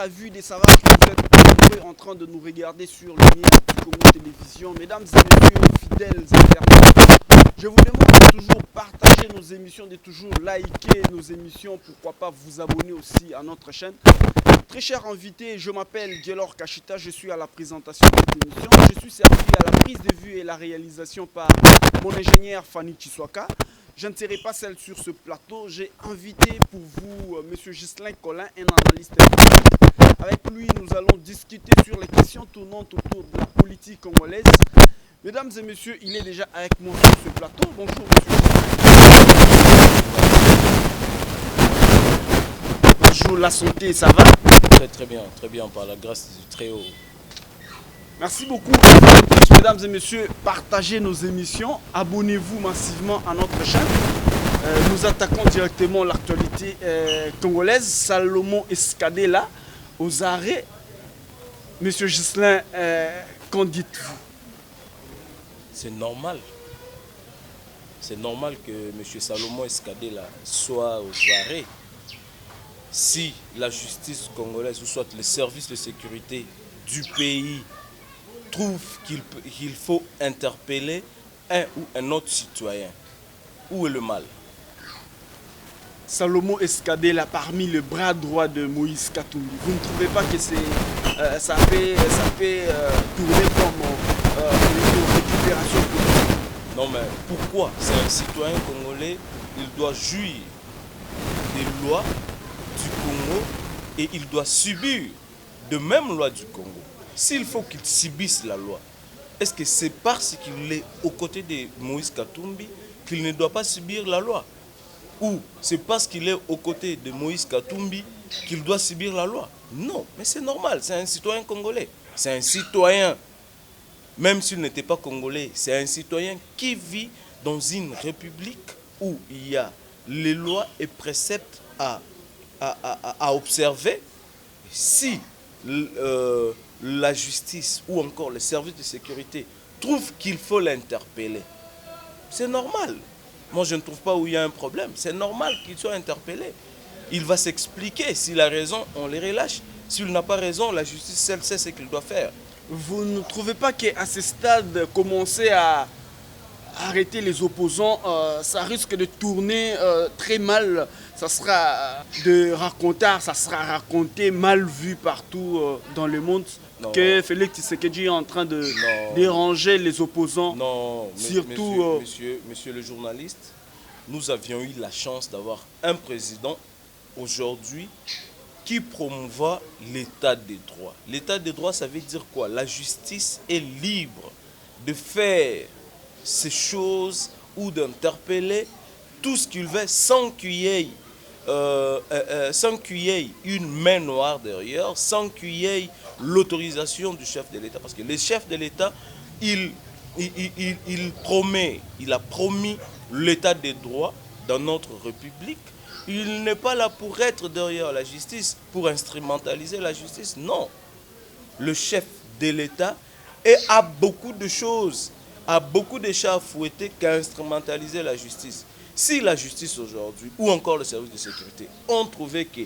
ravi de savoir que vous êtes nombreux en train de nous regarder sur le lien du Congo Télévision. Mesdames et messieurs, fidèles internautes, je vous demande de toujours partager nos émissions, de toujours liker nos émissions, pourquoi pas vous abonner aussi à notre chaîne. Très cher invité, je m'appelle Djelor Kachita, je suis à la présentation de cette émission. Je suis servi à la prise de vue et la réalisation par mon ingénieur Fanny Chiswaka. Je ne serai pas seul sur ce plateau. J'ai invité pour vous M. Ghislain Collin, un analyste économique. Avec lui, nous allons discuter sur les questions tournantes autour de la politique congolaise. Mesdames et messieurs, il est déjà avec moi sur ce plateau. Bonjour, monsieur. Bonjour, la santé, ça va? Très bien, par la grâce du Très-Haut. Merci beaucoup. Mesdames et messieurs, partagez nos émissions, abonnez-vous massivement à notre chaîne. Nous attaquons directement l'actualité congolaise. Salomon Escadela aux arrêts. Monsieur Ghislain, qu'en dites-vous? C'est normal. C'est normal que M. Salomon Escadela soit aux arrêts. Si la justice congolaise ou soit les services de sécurité du pays trouve qu'il faut interpeller un ou un autre citoyen. Où est le mal? Salomon Escadela, parmi le bras droit de Moïse Katumbi, vous ne trouvez pas que ça fait tourner comme une récupération politique? Non, mais pourquoi? C'est un citoyen congolais, il doit jouir des lois du Congo et il doit subir de mêmes lois du Congo. S'il faut qu'il subisse la loi, est-ce que c'est parce qu'il est aux côtés de Moïse Katumbi qu'il ne doit pas subir la loi? Ou c'est parce qu'il est aux côtés de Moïse Katumbi qu'il doit subir la loi? Non, mais c'est normal, c'est un citoyen congolais. C'est un citoyen, même s'il n'était pas congolais, c'est un citoyen qui vit dans une république où il y a les lois et préceptes à observer. Si la justice ou encore les services de sécurité trouvent qu'il faut l'interpeller, c'est normal. Moi, je ne trouve pas où il y a un problème. C'est normal qu'il soit interpellé. Il va s'expliquer. S'il a raison, on les relâche. S'il n'a pas raison, la justice, elle sait ce qu'il doit faire. Vous ne trouvez pas qu'à ce stade, commencer à arrêter les opposants, ça risque de tourner très mal? Ça sera ça sera raconté, mal vu partout dans le monde, non, que Félix Tshisekedi est en train de déranger les opposants. Non, surtout, monsieur le journaliste, nous avions eu la chance d'avoir un président aujourd'hui qui promouvoit l'état des droits. L'état des droits, ça veut dire quoi? La justice est libre de faire ces choses ou d'interpeller tout ce qu'il veut sans qu'il y ait une main noire derrière, sans qu'il y ait l'autorisation du chef de l'État. Parce que le chef de l'État, il a promis l'état des droits dans notre République. Il n'est pas là pour être derrière la justice, pour instrumentaliser la justice. Non. Le chef de l'État a beaucoup de choses, a beaucoup de chats à fouetter qu'à instrumentaliser la justice. Si la justice aujourd'hui, ou encore le service de sécurité, ont trouvé que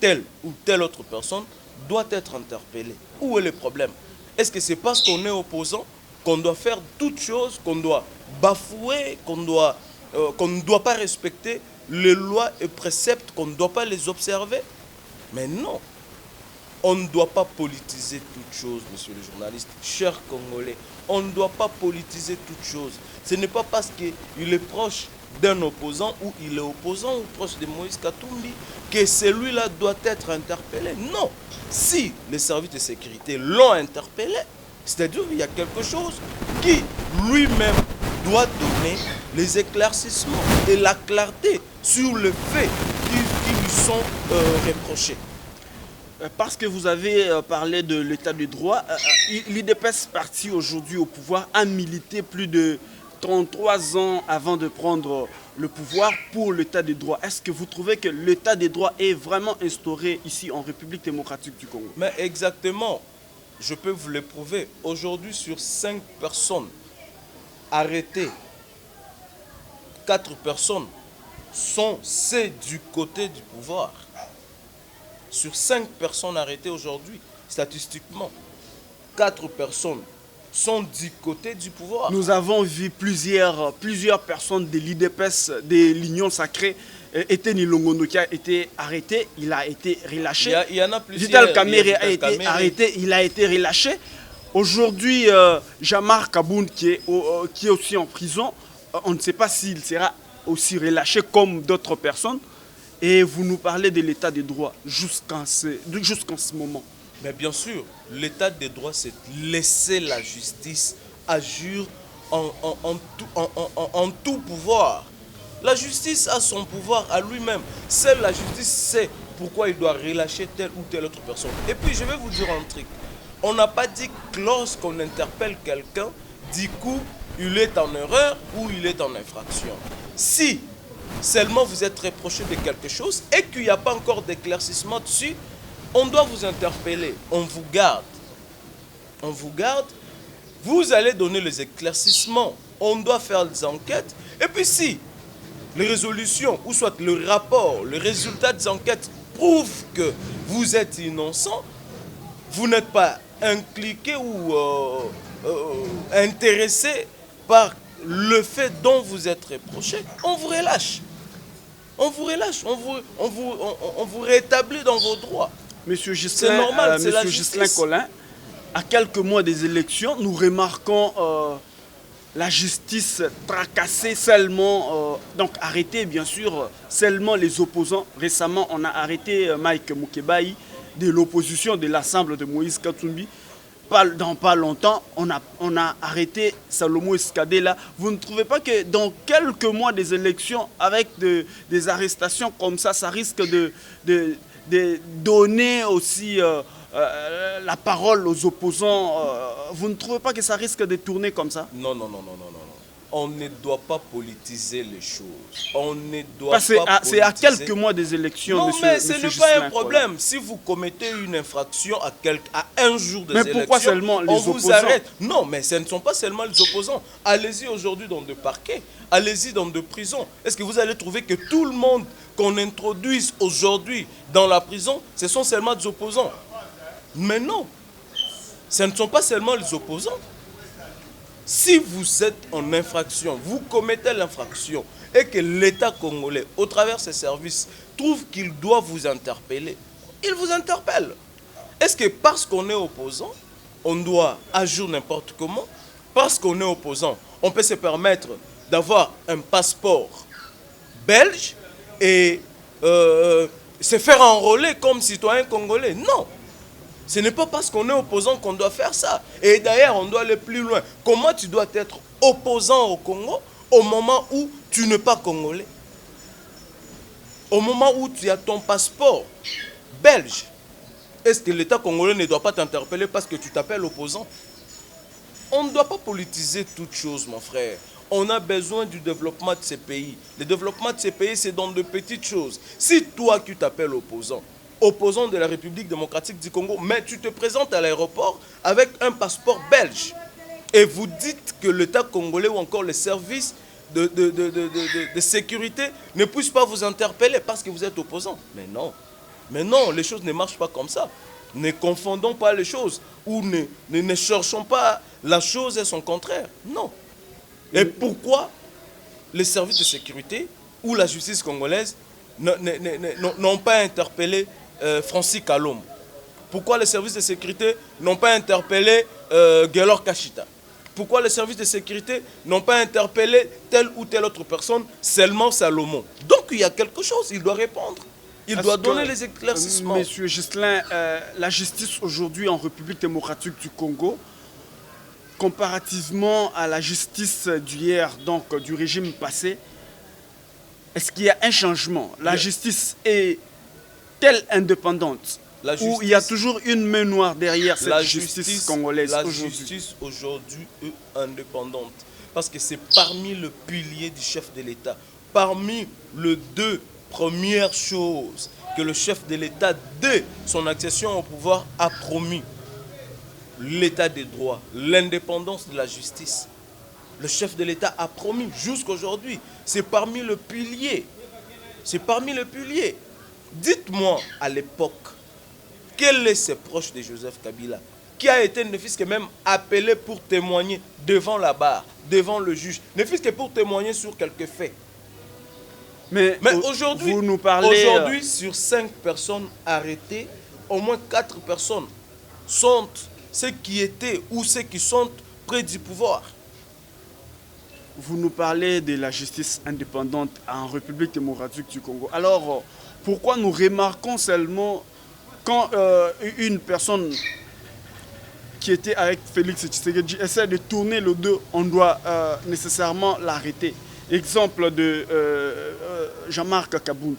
telle ou telle autre personne doit être interpellée, où est le problème? Est-ce que c'est parce qu'on est opposant qu'on doit faire toutes choses, qu'on doit bafouer, qu'on ne doit pas respecter les lois et préceptes, qu'on ne doit pas les observer? Mais non. On ne doit pas politiser toutes choses, monsieur le journaliste, cher Congolais. On ne doit pas politiser toutes choses. Ce n'est pas parce qu'il est proche d'un opposant ou il est opposant ou proche de Moïse Katumbi que celui-là doit être interpellé. Non. Si les services de sécurité l'ont interpellé, c'est-à-dire qu'il y a quelque chose qui lui-même doit donner les éclaircissements et la clarté sur le fait qui lui sont reprochés. Parce que vous avez parlé de l'état de droit, l'UDPS parti aujourd'hui au pouvoir a milité plus de 33 ans avant de prendre le pouvoir pour l'état de droit. Est-ce que vous trouvez que l'état de droit est vraiment instauré ici en République démocratique du Congo? Mais exactement, je peux vous le prouver. Aujourd'hui, sur 5 personnes arrêtées, 4 personnes sont du côté du pouvoir. sur 5 personnes arrêtées aujourd'hui, statistiquement, 4 personnes sont du côté du pouvoir. Nous avons vu plusieurs personnes de l'IDPS, de l'Union Sacrée, Etienne Longondo qui a été arrêté, il a été relâché. Il y en a plusieurs. Vital Kamerhe a été arrêté, il a été relâché. Aujourd'hui, Jamar Kaboun qui est aussi en prison, on ne sait pas s'il sera aussi relâché comme d'autres personnes. Et vous nous parlez de l'état des droits jusqu'en ce moment. Mais bien sûr, l'état des droits, c'est laisser la justice agir en tout pouvoir. La justice a son pouvoir à lui-même. Seule la justice sait pourquoi il doit relâcher telle ou telle autre personne. Et puis, je vais vous dire un truc. On n'a pas dit que lorsqu'on interpelle quelqu'un, du coup, il est en erreur ou il est en infraction. Si seulement vous êtes reproché de quelque chose et qu'il n'y a pas encore d'éclaircissement dessus, on doit vous interpeller, on vous garde. On vous garde, vous allez donner les éclaircissements, on doit faire des enquêtes. Et puis si les résolutions, ou soit le rapport, le résultat des enquêtes prouvent que vous êtes innocent, vous n'êtes pas impliqué ou intéressé par le fait dont vous êtes reproché, on vous relâche. On vous relâche, on vous rétablit dans vos droits. Monsieur Ghislain Collin, à quelques mois des élections, nous remarquons la justice tracasser seulement, donc arrêter bien sûr seulement les opposants. Récemment, on a arrêté Mike Mukebai de l'opposition de l'Assemblée de Moïse Katumbi. Dans pas longtemps, on a arrêté Salomo Escadela. Vous ne trouvez pas que dans quelques mois des élections, avec des arrestations comme ça risque de donner aussi la parole aux opposants? Vous ne trouvez pas que ça risque de tourner comme ça? Non. On ne doit pas politiser les choses. On ne doit pas c'est à quelques mois des élections, non, monsieur. Mais ce n'est pas un problème. Collin. Si vous commettez une infraction à un jour des élections, pourquoi seulement les opposants? Vous arrête. Non, mais ce ne sont pas seulement les opposants. Allez-y aujourd'hui dans des parquets. Allez-y dans des prisons. Est-ce que vous allez trouver que tout le monde qu'on introduise aujourd'hui dans la prison, ce sont seulement des opposants? Mais non. Ce ne sont pas seulement les opposants. Si vous êtes en infraction, vous commettez l'infraction et que l'État congolais, au travers de ses services, trouve qu'il doit vous interpeller, il vous interpelle. Est-ce que parce qu'on est opposant, on doit agir n'importe comment? Parce qu'on est opposant, on peut se permettre d'avoir un passeport belge et se faire enrôler comme citoyen congolais? Non. Ce n'est pas parce qu'on est opposant qu'on doit faire ça. Et d'ailleurs, on doit aller plus loin. Comment tu dois être opposant au Congo au moment où tu n'es pas congolais? Au moment où tu as ton passeport belge, est-ce que l'État congolais ne doit pas t'interpeller parce que tu t'appelles opposant? On ne doit pas politiser toute chose, mon frère. On a besoin du développement de ces pays. Le développement de ces pays, c'est dans de petites choses. Si toi, tu t'appelles opposant de la République démocratique du Congo, mais tu te présentes à l'aéroport avec un passeport belge et vous dites que l'État congolais ou encore les services de sécurité ne puissent pas vous interpeller parce que vous êtes opposant. Mais non, les choses ne marchent pas comme ça. Ne confondons pas les choses ou ne cherchons pas la chose et son contraire. Non. Et pourquoi les services de sécurité ou la justice congolaise n'ont pas interpellé Francis Kalom? Pourquoi les services de sécurité n'ont pas interpellé Gelor Kachita? Pourquoi les services de sécurité n'ont pas interpellé telle ou telle autre personne, seulement Salomon? Donc il y a quelque chose, il doit répondre. Il doit donner les éclaircissements. Monsieur Ghislain, la justice aujourd'hui en République démocratique du Congo, comparativement à la justice d'hier, donc du régime passé, est-ce qu'il y a un changement? La justice est-elle indépendante? Ou il y a toujours une main noire derrière cette justice congolaise aujourd'hui? La justice aujourd'hui est indépendante. Parce que c'est parmi le pilier du chef de l'État. Parmi les deux premières choses que le chef de l'État, dès son accession au pouvoir, a promis. L'état des droits, l'indépendance de la justice. Le chef de l'État a promis jusqu'aujourd'hui. C'est parmi le pilier. C'est parmi les piliers. Dites-moi, à l'époque, quel est ce proche de Joseph Kabila qui a été ne fût-ce que même appelé pour témoigner devant la barre, devant le juge, ne fût-ce que pour témoigner sur quelques faits. Mais aujourd'hui, vous nous parlez, sur 5 personnes arrêtées, au moins 4 personnes sont ceux qui étaient ou ceux qui sont près du pouvoir. Vous nous parlez de la justice indépendante en République démocratique du Congo. Alors, pourquoi nous remarquons seulement quand une personne qui était avec Félix Tshisekedi essaie de tourner le dos, on doit nécessairement l'arrêter? Exemple de Jean-Marc Kabound.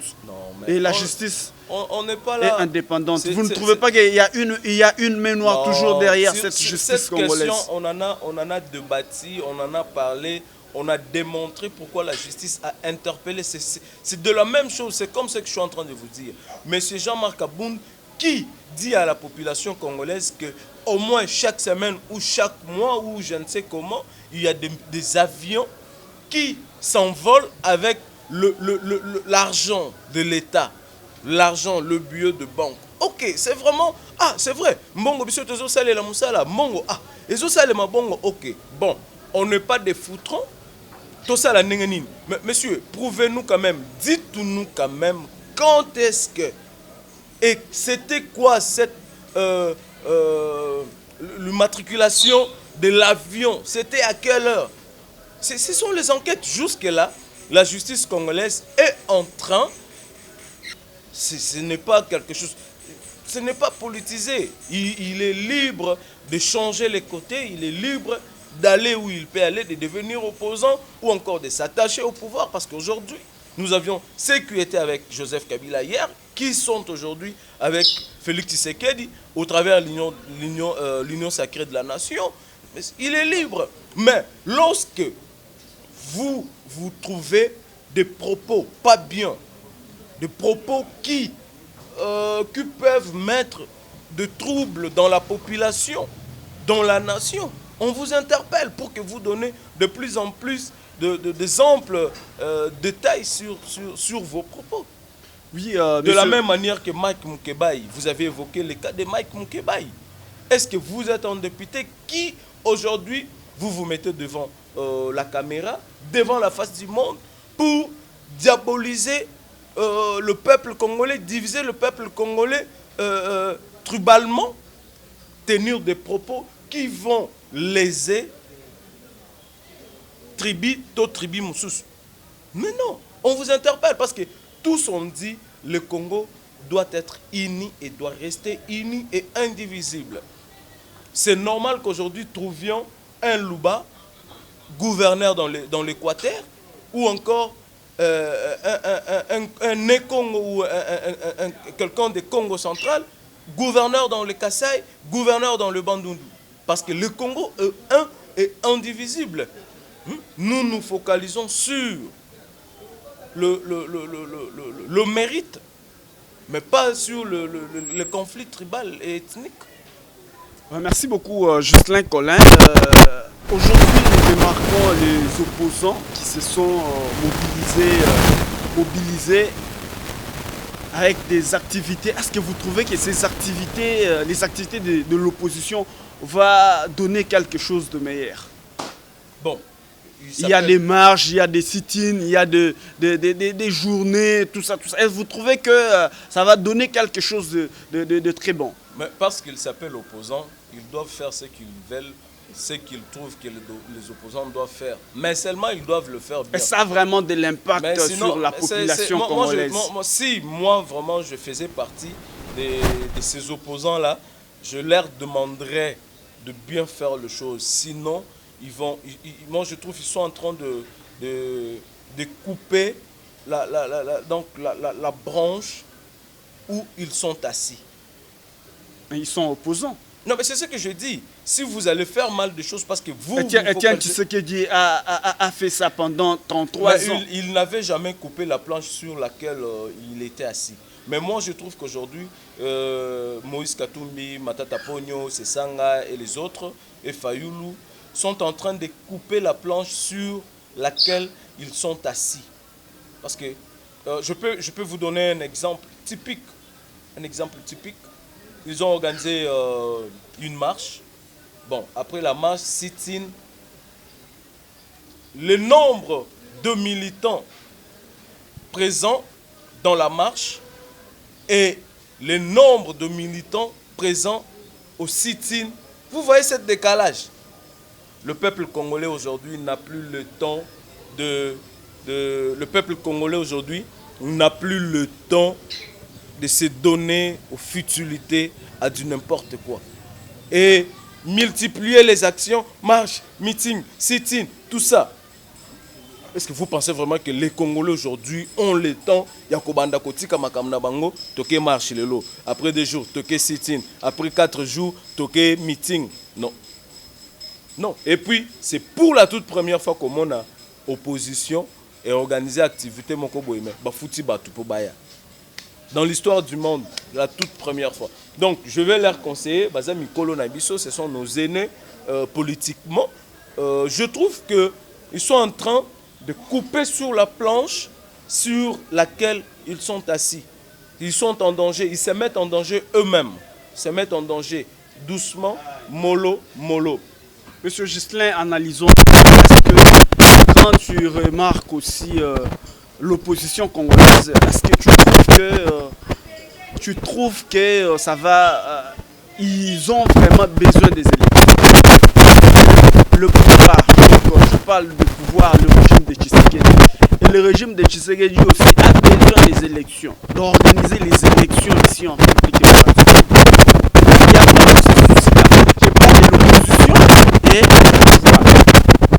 Et la justice on n'est pas là. est indépendante. Vous ne trouvez pas qu'il y a une main noire toujours derrière cette justice congolaise? On en a débattu, on en a parlé, on a démontré pourquoi la justice a interpellé. C'est de la même chose, c'est comme ce que je suis en train de vous dire. Monsieur Jean-Marc Kabound qui dit à la population congolaise que au moins chaque semaine ou chaque mois ou je ne sais comment, il y a des avions qui s'envolent avec l'argent de l'État, l'argent, le billet de banque. Ok, c'est vraiment... Ah, c'est vrai. Mbongo, biso, tozo sale la moussala. Mbongo, ah, ezo sale ma bongo. Ok, bon, on n'est pas des foutrons. Tout ça, la nengenine. Mais, monsieur, prouvez-nous quand même, dites-nous quand même, quand est-ce que... Et c'était quoi cette... matriculation de l'avion? C'était à quelle heure? Ce sont les enquêtes. Jusque-là, la justice congolaise est en train, ce n'est pas quelque chose, ce n'est pas politisé. Il est libre de changer les côtés, il est libre d'aller où il peut aller, de devenir opposant ou encore de s'attacher au pouvoir. Parce qu'aujourd'hui, nous avions ceux qui étaient avec Joseph Kabila hier, qui sont aujourd'hui avec Félix Tshisekedi au travers de l'Union sacrée de la nation. Il est libre. Mais lorsque vous trouvez des propos pas bien, des propos qui peuvent mettre de troubles dans la population, dans la nation, on vous interpelle pour que vous donnez de plus en plus des amples détails sur vos propos. Oui, de la même manière que Mike Moukebaï, vous avez évoqué le cas de Mike Moukebaï. Est-ce que vous êtes un député qui, aujourd'hui, vous mettez devant la caméra, devant la face du monde, pour diaboliser le peuple congolais, diviser le peuple congolais trubalement, tenir des propos qui vont léser tribu Moussous. Mais non, on vous interpelle parce que tous ont dit le Congo doit être uni et doit rester uni et indivisible. C'est normal qu'aujourd'hui trouvions un Louba, gouverneur dans l'Équateur, ou encore un Né-Congo ou quelqu'un de Congo central, gouverneur dans le Kassai, gouverneur dans le Bandundu. Parce que le Congo est un et indivisible. Nous nous focalisons sur le mérite, mais pas sur le conflit tribal et ethnique. Merci beaucoup, Justin Collin. Aujourd'hui, nous remarquons les opposants qui se sont mobilisés avec des activités. Est-ce que vous trouvez que ces activités, les activités de l'opposition, vont donner quelque chose de meilleur? Bon. Il y a des marches, il y a des sit-ins, il y a des journées, tout ça. Est-ce que vous trouvez que ça va donner quelque chose de très bon? Mais parce qu'ils s'appellent opposants, ils doivent faire ce qu'ils veulent, ce qu'ils trouvent que les opposants doivent faire. Mais seulement ils doivent le faire bien. Et ça a vraiment de l'impact sur la population congolaise? Moi, vraiment, je faisais partie de ces opposants-là, je leur demanderais de bien faire les choses. Sinon, moi, je trouve qu'ils sont en train de couper la branche où ils sont assis. Mais ils sont opposants. Non, mais c'est ce que je dis. Si vous allez faire mal de choses parce que vous... Etienne Tshisekedi a fait ça pendant 33 ans. Il n'avait jamais coupé la planche sur laquelle il était assis. Mais moi, je trouve qu'aujourd'hui, Moïse Katumbi, Matata Ponyo, Sesanga et les autres, et Fayoulou, sont en train de couper la planche sur laquelle ils sont assis. Parce que je peux vous donner un exemple typique. Un exemple typique. ils ont organisé une marche. Bon, après la marche, sit-in, le nombre de militants présents dans la marche et le nombre de militants présents au sit-in. Vous voyez ce décalage. Le peuple congolais aujourd'hui n'a plus le temps le peuple congolais aujourd'hui n'a plus le temps de se donner aux futilités, à du n'importe quoi. Et multiplier les actions, marche, meeting, sit-in, tout ça. Est-ce que vous pensez vraiment que les Congolais aujourd'hui ont le temps? Yakobanda kotika makamna bango, toke marche lelo. Après 2 jours, toke sit-in. Après 4 jours, toke meeting. Non. Non. Et puis, c'est pour la toute première fois qu'on a opposition et organisé activité moko boyeme. Bafuti batu po baya. Dans l'histoire du monde, la toute première fois. Donc, je vais leur conseiller, Baza Mikolo Nabiso, ce sont nos aînés politiquement. Je trouve qu'ils sont en train de couper sur la planche sur laquelle ils sont assis. Ils sont en danger, ils se mettent en danger eux-mêmes. Ils se mettent en danger doucement, mollo, mollo. Monsieur Ghislain, analysons. Est-ce que quand tu remarques aussi l'opposition congolaise, est-ce que tu trouves que ça va... ils ont vraiment besoin des élections? Le pouvoir, je parle du pouvoir, le régime de Tshisekedi. Et le régime de Tshisekedi aussi a besoin des élections, d'organiser les élections ici en République démocratique. Il y a pas de ce souci-là. Je parle de l'opposition et le pouvoir.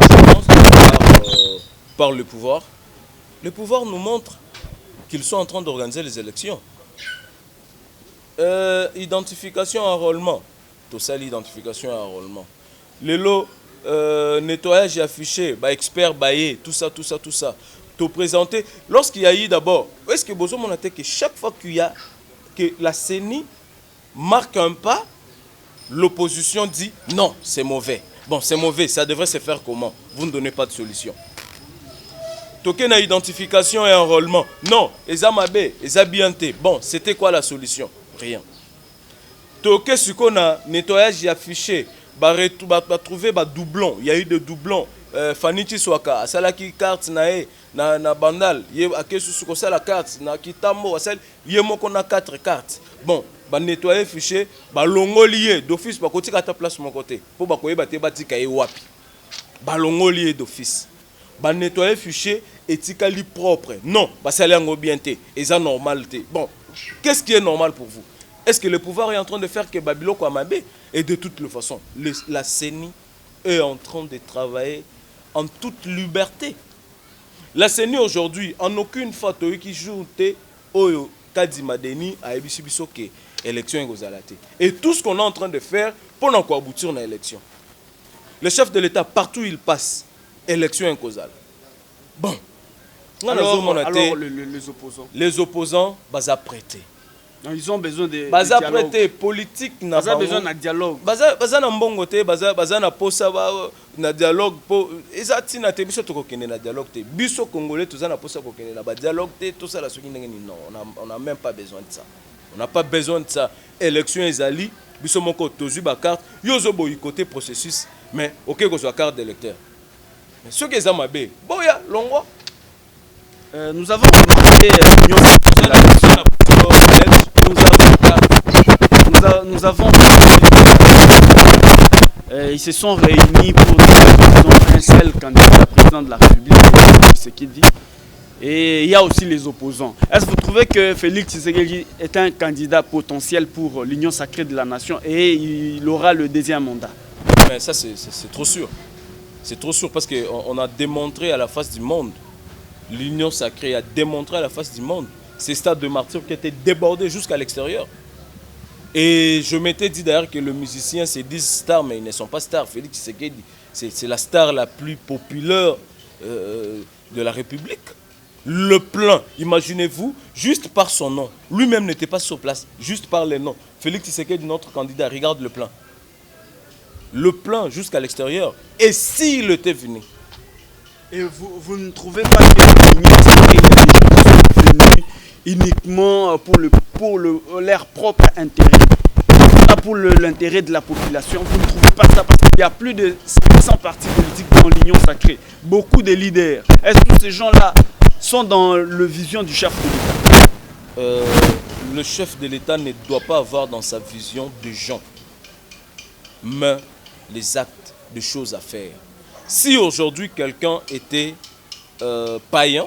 Je pense que par le pouvoir nous montre qu'ils sont en train d'organiser les élections. Identification, enrôlement. Tout ça, l'identification et enrôlement. Les lots, nettoyage affiché, bah, expert baillé, tout ça. Te présenter. Lorsqu'il y a eu d'abord, est-ce que Bozo m'a dit que chaque fois qu'il y a que la CENI marque un pas, l'opposition dit non, c'est mauvais. Bon, c'est mauvais, ça devrait se faire comment? Vous ne donnez pas de solution. Token à identification et enrôlement. Non, Ezamabe, Ezabiante. Bon, c'était quoi la solution? Rien. Token ce qu'on a nettoyage affiché, bah trouver bah doublon. Il y a eu des doublons. Fanichi Swaka, Salaki carte na bandal, a que sur la carte, na Kitambo, on a 4 cartes. Bon, bah nettoyer fichier, bah longo lié d'office, bah côté à ta place mon côté. Pour bah quoi te batika et wapi. Bah longo lié d'office. Bah nettoyer fichier éthiquement propre. Non, bah ça l'est bien té, et ça normalité. Bon, qu'est-ce qui est normal pour vous? Est-ce que le pouvoir est en train de faire que Babylone quoi Mabé? Et de toutes les façons, la CENI est en train de travailler en toute liberté. La CENI aujourd'hui, en aucune fois, qui joue au Kadimadeni à Ebisibisoke, élection et et tout ce qu'on est en train de faire pour aboutir à l'élection. Le chef de l'État, partout où il passe, élection incausale. Bon. Alors les opposants. Les opposants, ils prêter. Ils ont besoin de dialogue. Politique ils ont besoin de dialogue. Baza na mbongo te, baza na posa na dialogue po ezati na te biso to kokende na dialogue te. Biso congolais toza na posa kokende na ba dialogue te, tout ça la soki ndenge ni non, on n'a même pas besoin de ça. On n'a pas besoin de ça. Élection ezali, biso moko tozu ba carte, yozo boycotter processus, mais OK ko so carte d'électeur. Mais ce que ça mabe, boya longwa. Nous avons remarqué nous avons ils se sont réunis pour dire un seul candidat président de la République, ce qu'il dit. Et il y a aussi les opposants. Est-ce que vous trouvez que Félix Tshisekedi est un candidat potentiel pour l'Union sacrée de la nation et il aura le 2e mandat? Mais ça c'est trop sûr. C'est trop sûr parce qu'on a démontré à la face du monde. L'Union sacrée a démontré à la face du monde ces stades de martyrs qui étaient débordés jusqu'à l'extérieur. Et je m'étais dit d'ailleurs que les musiciens se disent stars, mais ils ne sont pas stars. Félix Tshisekedi, c'est la star la plus populaire de la République. Le plein, imaginez-vous, juste par son nom. Lui-même n'était pas sur place, juste par les noms. Félix Tshisekedi, notre candidat, regarde le plein. Le plein jusqu'à l'extérieur. Et s'il était venu? Et vous ne trouvez pas que l'Union sacrée est venue uniquement pour leur propre intérêt? là pour l'intérêt de la population. Vous ne trouvez pas ça parce qu'il y a plus de 500 partis politiques dans l'Union sacrée. Beaucoup de leaders. Est-ce que ces gens-là sont dans la vision du chef de l'État? Le chef de l'État ne doit pas avoir dans sa vision de gens, mais les actes, de choses à faire. Si aujourd'hui quelqu'un était païen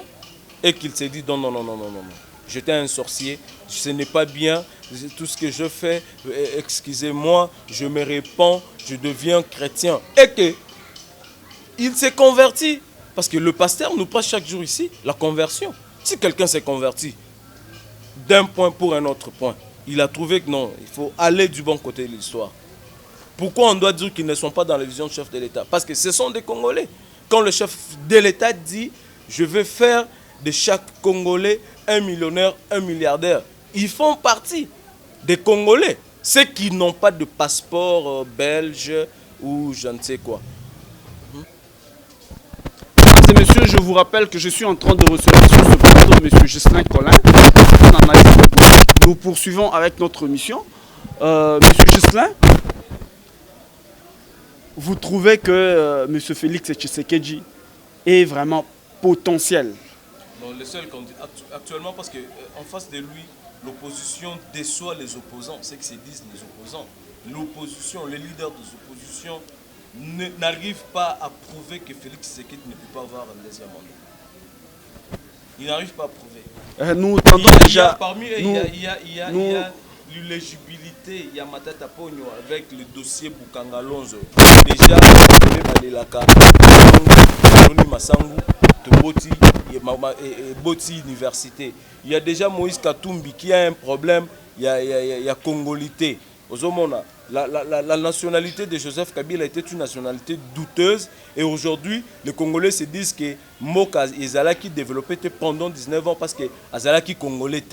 et qu'il s'est dit non, non, non, non, non, non, j'étais un sorcier, ce n'est pas bien, tout ce que je fais, excusez-moi, je me répands, je deviens chrétien. Et que il s'est converti. Parce que le pasteur nous prêche chaque jour ici la conversion. Si quelqu'un s'est converti d'un point pour un autre point, il a trouvé que non, il faut aller du bon côté de l'histoire. Pourquoi on doit dire qu'ils ne sont pas dans la vision du chef de l'État? Parce que ce sont des Congolais. Quand le chef de l'État dit « je vais faire de chaque Congolais un millionnaire, un milliardaire », ils font partie des Congolais. Ceux qui n'ont pas de passeport belge ou je ne sais quoi. Mesdames et messieurs, je vous rappelle que je suis en train de recevoir sur ce plateau M. Ghislain Collin, un analyste politique. Nous poursuivons avec notre mission. M. Ghislain, vous trouvez que M. Félix Tshisekedi est vraiment potentiel? Non, le seul candidat actuellement, parce qu'en face de lui, l'opposition déçoit les opposants, c'est que se disent les opposants. L'opposition, les leaders des oppositions n'arrivent pas à prouver que Félix Tshisekedi ne peut pas avoir un deuxième mandat. Ils n'arrivent pas à prouver. Nous tendons déjà... Parmi eux, il y a l'éligibilité, il y a Matata Pogno avec le dossier Bukangalonzo. Déjà, Boti Université. Il y a déjà Moïse Katumbi qui a un problème, il y a Congolité. La nationalité de Joseph Kabila était une nationalité douteuse et aujourd'hui les Congolais se disent que Moka Ezalaki développé pendant 19 ans parce que Azalaki Congolais.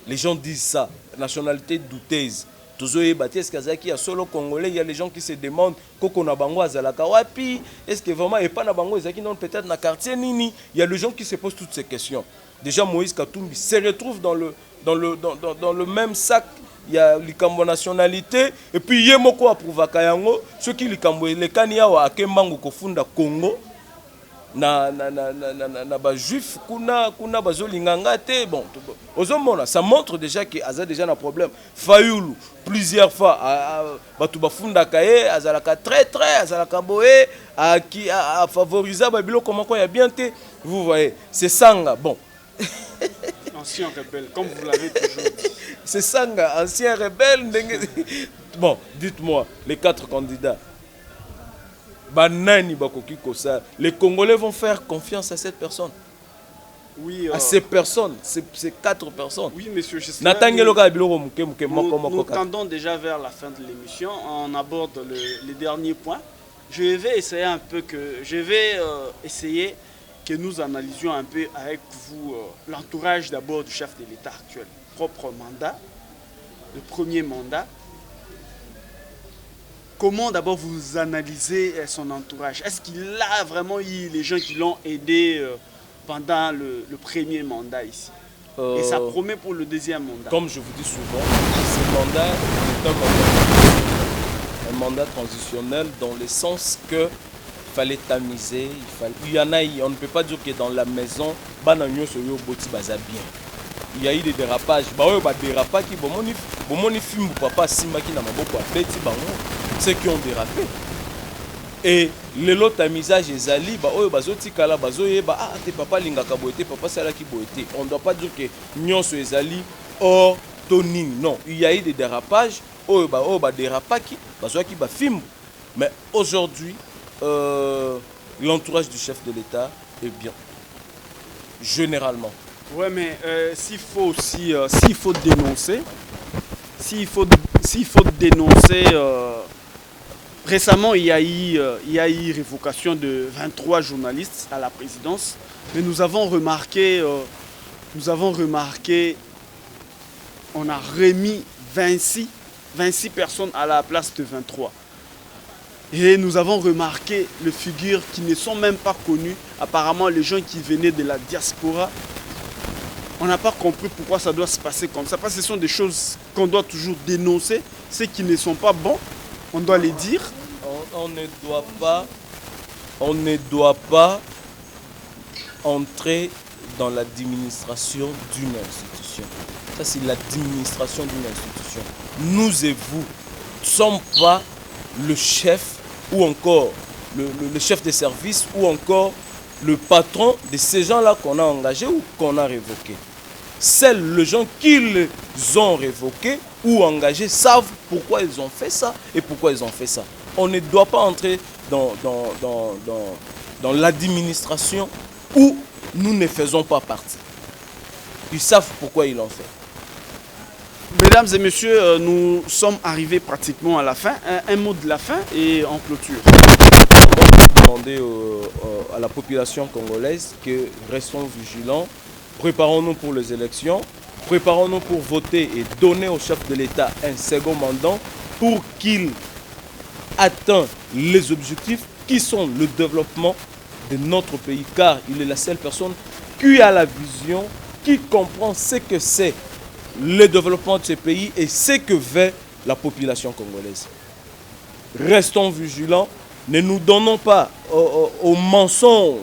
Les gens disent ça, nationalité douteuse. Est-ce qu'il y a solo Congolais? Il y a les gens qui se demandent Koko Nabango Azalaka Wapi. Est-ce que vraiment et pas Nabango Ezaki non peut-être dans le quartier Nini? Il y a les gens qui se posent toutes ces questions. Déjà Moïse Katumbi se retrouve dans le même sac. Il y a likambo nationalité et puis yemoko approuvaka yango ceux qui likambo lekani ya wa akembango kofunda Congo na ba juif kuna bazolinganga te bon ozomona ça montre déjà que aza déjà un problème. Fayoulou plusieurs fois batu bafunda kaye azalaka très azalaka boé qui a favorisé babilo comment quoi il y a bien te vous voyez c'est Sanga bon ancien rebelle, comme vous l'avez toujours dit. C'est Sanga, ancien rebelle. Bon, dites-moi, les 4 candidats. Banani Bakoki Kosa. Les Congolais vont faire confiance à cette personne. Oui, à ces personnes, ces 4 personnes. Oui, monsieur Ghislain. Nous tendons déjà vers la fin de l'émission. On aborde les derniers points. Je vais essayer que nous analysions un peu avec vous l'entourage d'abord du chef de l'État actuel. Propre mandat, le premier mandat. Comment d'abord vous analysez son entourage? Est-ce qu'il a vraiment eu les gens qui l'ont aidé pendant le premier mandat ici? Et ça promet pour le deuxième mandat. Comme je vous dis souvent, ce mandat est un mandat transitionnel dans le sens que il fallait tamiser, il y en a, on ne peut pas dire que dans la maison, il y a eu des dérapages. Ceux qui ont dérapé. Et les lots tamisage ezali bazotikala bazoyeba te papa lingaka boete papa salaki boete. On ne doit pas dire que nyonso ezali or toning. Non, il y a eu des dérapages dérapaki bazoaki ba film. Mais aujourd'hui l'entourage du chef de l'État est bien. Généralement. Ouais, mais s'il faut aussi, s'il faut dénoncer, récemment il y a eu révocation de 23 journalistes à la présidence, mais nous avons remarqué, on a remis 26 personnes à la place de 23. Et nous avons remarqué les figures qui ne sont même pas connues. Apparemment, les gens qui venaient de la diaspora On n'a pas compris pourquoi ça doit se passer comme ça. Parce que ce sont des choses qu'on doit toujours dénoncer. Ceux qui ne sont pas bons, on doit les dire. On ne doit pas entrer dans l'administration d'une institution. Ça, c'est l'administration d'une institution. Nous et vous ne sommes pas le chef ou encore le chef de service ou encore le patron de ces gens-là qu'on a engagés ou qu'on a révoqués. Seuls les gens qui les ont révoqués ou engagés savent pourquoi ils ont fait ça et pourquoi ils ont fait ça. On ne doit pas entrer dans l'administration où nous ne faisons pas partie. Ils savent pourquoi ils l'ont fait. Mesdames et messieurs, nous sommes arrivés pratiquement à la fin. Un mot de la fin et en clôture. On va demander à la population congolaise que restons vigilants, préparons-nous pour les élections, préparons-nous pour voter et donner au chef de l'État un second mandat pour qu'il atteigne les objectifs qui sont le développement de notre pays, car il est la seule personne qui a la vision, qui comprend ce que c'est le développement de ce pays et ce que veut la population congolaise. Restons vigilants, ne nous donnons pas aux mensonges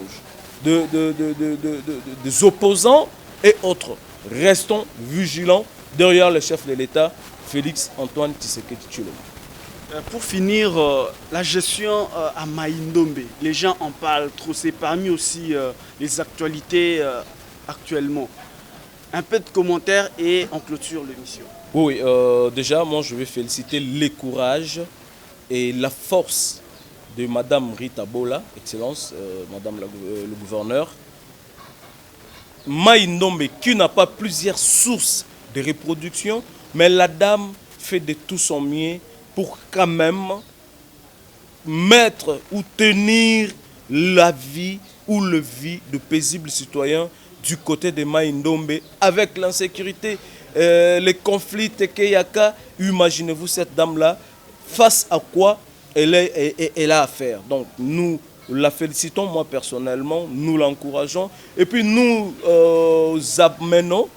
des opposants et autres. Restons vigilants derrière le chef de l'État, Félix Antoine Tshisekedi Tshilombo. Pour finir, la gestion à Mai-Ndombe, les gens en parlent trop, c'est parmi aussi les actualités actuellement. Un peu de commentaires et on clôture l'émission. Oui, déjà, moi je vais féliciter le courage et la force de Madame Rita Bola, Excellence, Madame le gouverneur. Mai-Ndombe, qui n'a pas plusieurs sources de reproduction, mais la dame fait de tout son mieux pour quand même mettre ou tenir la vie ou le vie de paisibles citoyens du côté de Mai-Ndombe avec l'insécurité, les conflits Tekeyaka. Imaginez-vous cette dame-là, face à quoi elle a à faire. Donc nous la félicitons, moi personnellement, nous l'encourageons et puis nous amenons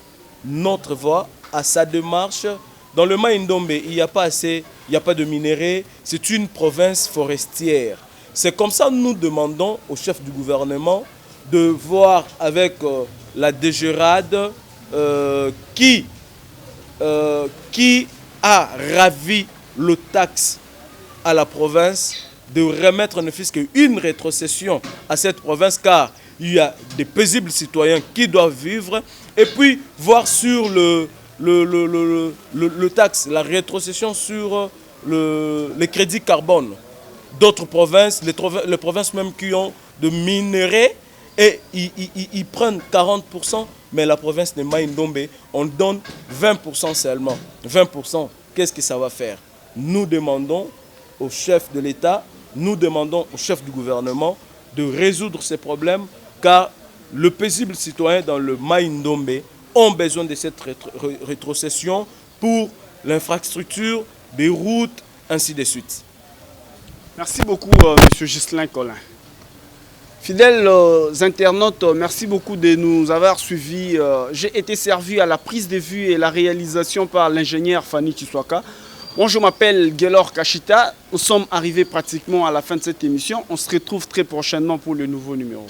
notre voix à sa démarche. Dans le Mai-Ndombe, il n'y a pas de minerais, c'est une province forestière. C'est comme ça que nous demandons au chef du gouvernement de voir avec la DGRAD qui a ravi le taxe à la province, de remettre ne fût-ce qu'une rétrocession à cette province, car il y a des paisibles citoyens qui doivent vivre, et puis voir sur le taxe, la rétrocession sur le crédit carbone. D'autres provinces, les provinces même qui ont de minerais, et ils prennent 40%, mais la province de Mai-Ndombe, on donne 20% seulement. 20%, qu'est-ce que ça va faire? Nous demandons au chef de l'État, nous demandons au chef du gouvernement de résoudre ces problèmes, car le paisible citoyen dans le Mai-Ndombe ont besoin de cette rétrocession pour l'infrastructure, des routes, ainsi de suite. Merci beaucoup, M. Ghislain Collin. Fidèles internautes, merci beaucoup de nous avoir suivis. J'ai été servi à la prise de vue et la réalisation par l'ingénieur Fanny Chiswaka. Moi, je m'appelle Gelor Kachita. Nous sommes arrivés pratiquement à la fin de cette émission. On se retrouve très prochainement pour le nouveau numéro.